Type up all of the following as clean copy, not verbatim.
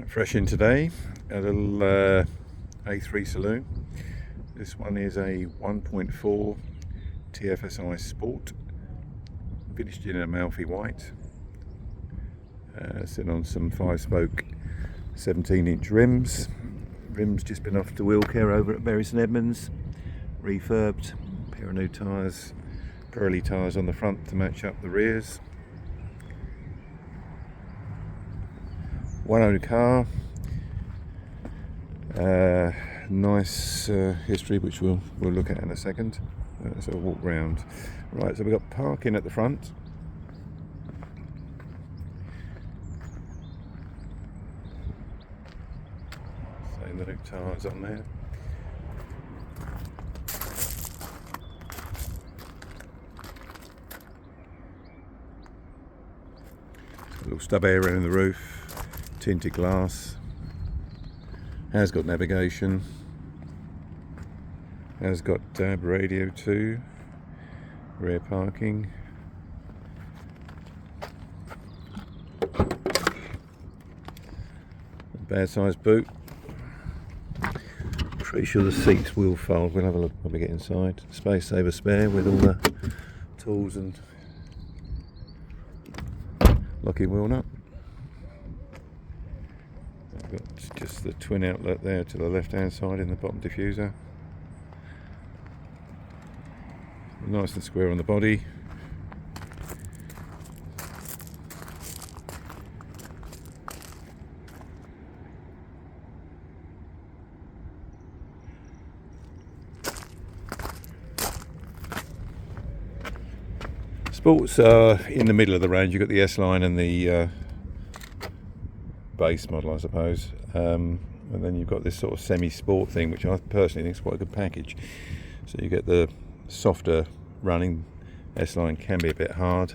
Fresh in today, a little A3 Saloon. This one is a 1.4 tfsi Sport, finished in Amalfi white, sitting on some 5-spoke 17-inch rims. Rims just been off to wheel care over at Berry St Edmunds, refurbed, pair of new tyres, Pirelli tyres on the front to match up the rears. One owner car, nice history which we'll look at in a second. So we'll walk round. Right, so we've got parking at the front. So the new tyres on there. A little stub area in the roof. Tinted glass, has got navigation, has got DAB radio too, rear parking, bad sized boot. Pretty sure the seats will fold. We'll have a look when we get inside. Space saver spare with all the tools and locking wheel nut. Got just the twin outlet there to the left hand side in the bottom diffuser. Nice and square on the body. Sports are in the middle of the range. You've got the S-Line and the base model, I suppose, and then you've got this sort of semi-sport thing, which I personally think is quite a good package. So you get the softer running. S-Line can be a bit hard.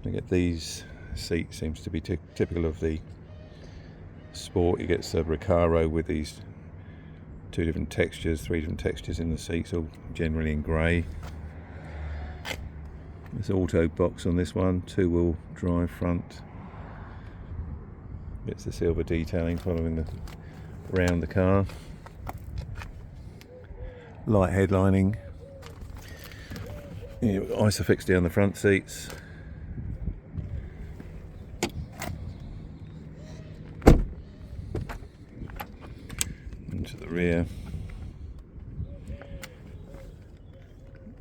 You get these seats, seems to be typical of the Sport. You get the Recaro with these three different textures in the seats, all generally in grey. There's auto box on this one, 2-wheel drive front. It's the silver detailing following around the car. Light headlining. You've got Isofix down the front seats. Into the rear.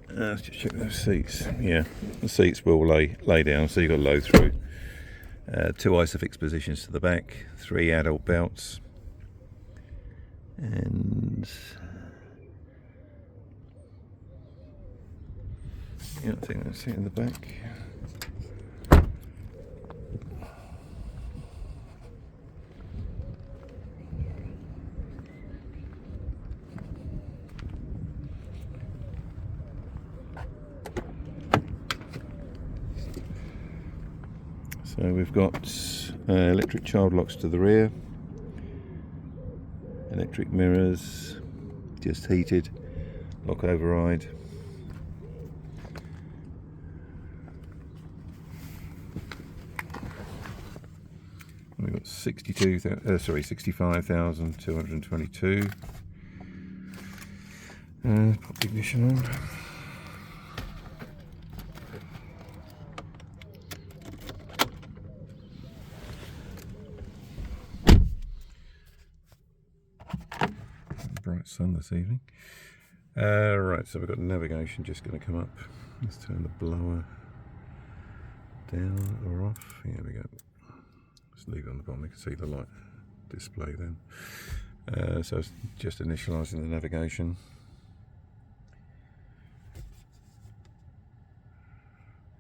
Let's just check those seats. Yeah, the seats will lay down, so you've got low through. 2 Isofix positions to the back, 3 adult belts, and yeah, I think that's it in the back. So we've got electric child locks to the rear, electric mirrors, just heated, lock override. We've got 65,222. Pop the ignition on. Bright sun this evening. Right, so we've got navigation just going to come up. Let's turn the blower down or off. Here we go. Just leave it on the bottom. You can see the light display then. So it's just initialising the navigation.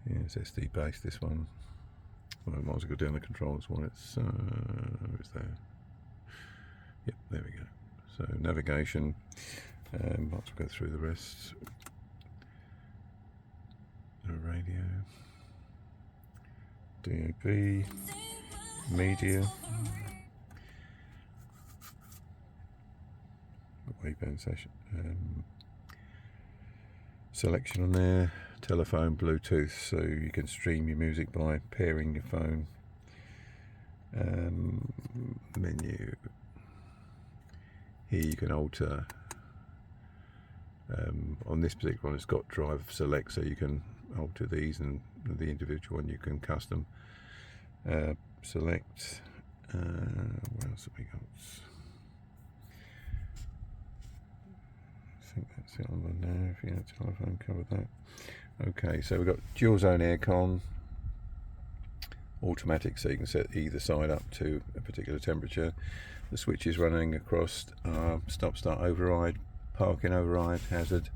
Yeah, it's SD based, this one. Well, I might as well go down the controls one. It's there. Yep, there we go. So navigation, might as well go through the rest. The radio, DAB, media, waveband session, selection on there, telephone, Bluetooth, so you can stream your music by pairing your phone. menu. Here you can alter. On this particular one, it's got drive select, so you can alter these, and the individual one you can custom select. What else have we got? I think that's it on the nav. Yeah, telephone covered that. Okay, so we've got dual zone aircon, automatic, so you can set either side up to a particular temperature. The switch is running across stop start override, parking override, hazard,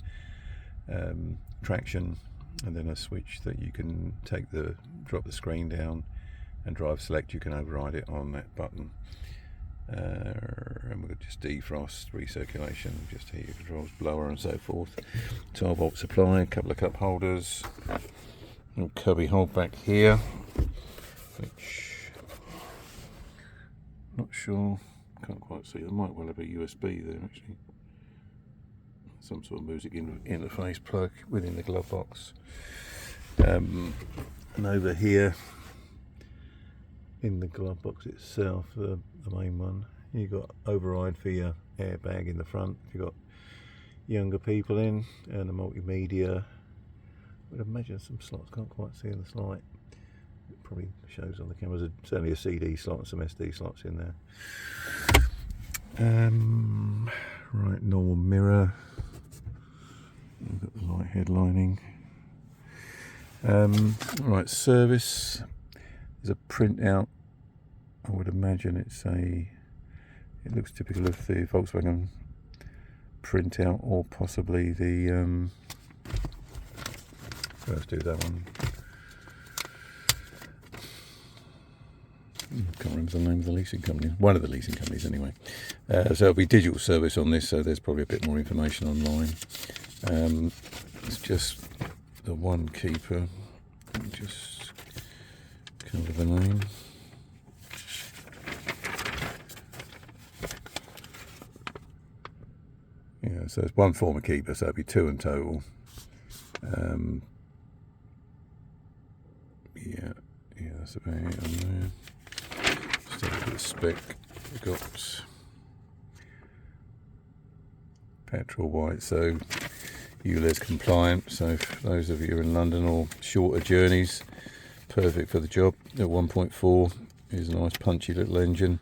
traction, and then a switch that you can drop the screen down, and drive select, you can override it on that button. And we've got just defrost, recirculation, just heater controls, blower and so forth. 12 volt supply, a couple of cup holders, and cubby hold back here, which not sure, can't quite see. There might well have a USB there actually. Some sort of music interface plug within the glove box. And over here in the glove box itself, the main one, you've got override for your airbag in the front if you've got younger people in, and a multimedia. I would imagine some slots, can't quite see in this light. It probably shows on the camera. There's certainly a CD slot and some SD slots in there. Right, normal mirror. We've got the light headlining. Right, service. There's a printout. I would imagine it looks typical of the Volkswagen printout, or possibly the let's do that one. I can't remember the name of the leasing company. One of the leasing companies anyway. So it'll be digital service on this, so there's probably a bit more information online. It's just the one keeper. Just cover the name. Yeah, so it's one former keeper, so it'll be 2 in total. Yeah, that's about it on there. Just have a look at the spec. We've got petrol white, so ULEZ compliant, so for those of you in London or shorter journeys, perfect for the job. At 1.4 is a nice punchy little engine.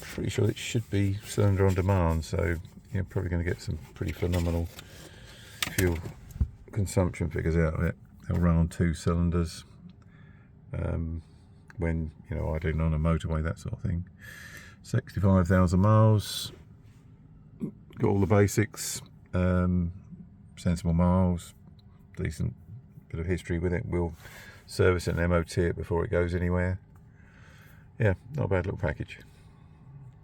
Pretty sure it should be cylinder on demand, so you're probably going to get some pretty phenomenal fuel consumption figures out of it. They'll run on 2 cylinders when idling on a motorway, that sort of thing. 65,000 miles. Got all the basics. Sensible miles, decent bit of history with it. We'll service it and MOT it before it goes anywhere. Yeah, not a bad little package.